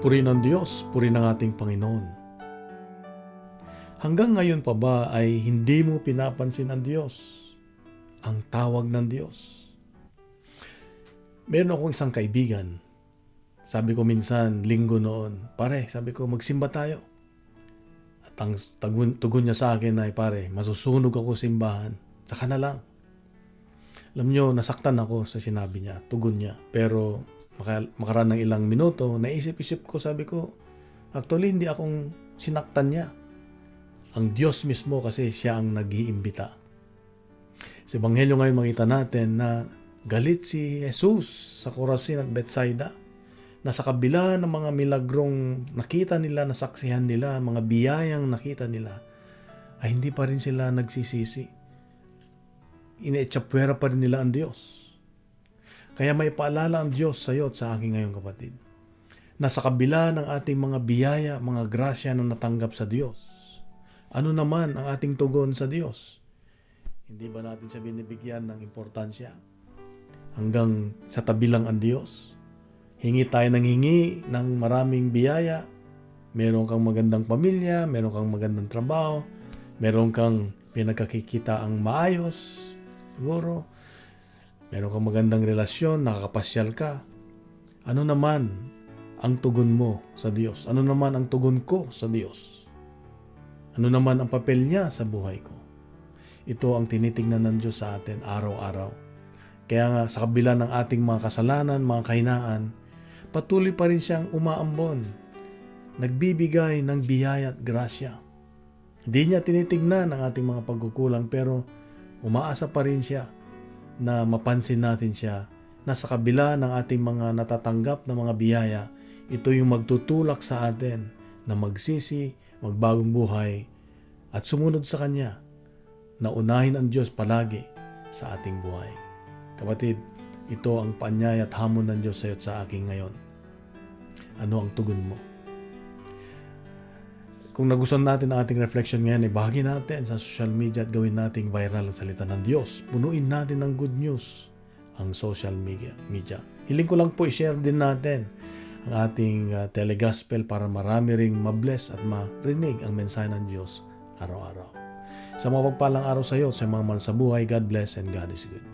Purihin ang Diyos, purihin ang ating Panginoon. Hanggang ngayon pa ba ay hindi mo pinapansin ang Diyos? Ang tawag ng Diyos. Meron akong isang kaibigan. Sabi ko minsan, linggo noon, pare, sabi ko, magsimba tayo. At ang tugon niya sa akin ay, pare, masusunog ako simbahan. Saka na lang. Alam niyo, nasaktan ako sa sinabi niya, tugon niya. Pero makaraan ng ilang minuto, naisip-isip ko, sabi ko, actually, hindi akong sinaktan niya. Ang Diyos mismo kasi siya ang nag-iimbita. Sa Ebanghelyo ngayon makita natin na galit si Jesus sa Corazin at Bethsaida na sa kabila ng mga milagrong nakita nila, nasaksihan nila, mga biyayang nakita nila, ay hindi pa rin sila nagsisisi. Ine-etsapwera pa rin nila ang Diyos. Kaya may paalala ang Diyos sa iyo at sa akin ngayong kapatid, na sa kabila ng ating mga biyaya, mga grasya na natanggap sa Diyos, ano naman ang ating tugon sa Diyos? Hindi ba natin siya binibigyan ng importansya? Hanggang sa tabi lang ang Diyos? Hingi tayo ng hingi ng maraming biyaya. Meron kang magandang pamilya, meron kang magandang trabaho, meron kang pinagkakikita ang maayos, siguro. Meron kang magandang relasyon, nakakapasyal ka. Ano naman ang tugon mo sa Diyos? Ano naman ang tugon ko sa Diyos? Ano naman ang papel niya sa buhay ko? Ito ang tinitingnan ng Diyos sa atin araw-araw. Kaya nga sa kabila ng ating mga kasalanan, mga kahinaan, patuloy pa rin siyang umaambon. Nagbibigay ng biyaya at grasya. Hindi niya tinitingnan ang ating mga pagkukulang, pero umaasa pa rin siya na mapansin natin siya na sa kabila ng ating mga natatanggap na mga biyaya, ito yung magtutulak sa atin na magsisi, magbagong buhay at sumunod sa Kanya, na unahin ang Diyos palagi sa ating buhay. Kapatid, ito ang paanyaya at hamon ng Diyos sa iyo at sa akin ngayon. Ano ang tugon mo? Kung nagustuhan natin ang ating reflection ngayon, ibahagi natin sa social media at gawin nating viral ang salita ng Diyos. Punuin natin ng good news ang social media. Hiling ko lang po i-share din natin ang ating telegospel para marami ring mabless at marinig ang mensahe ng Diyos araw-araw. Sa mga pagpalang araw sa iyo, sa mga mahal sa buhay, God bless and God is good.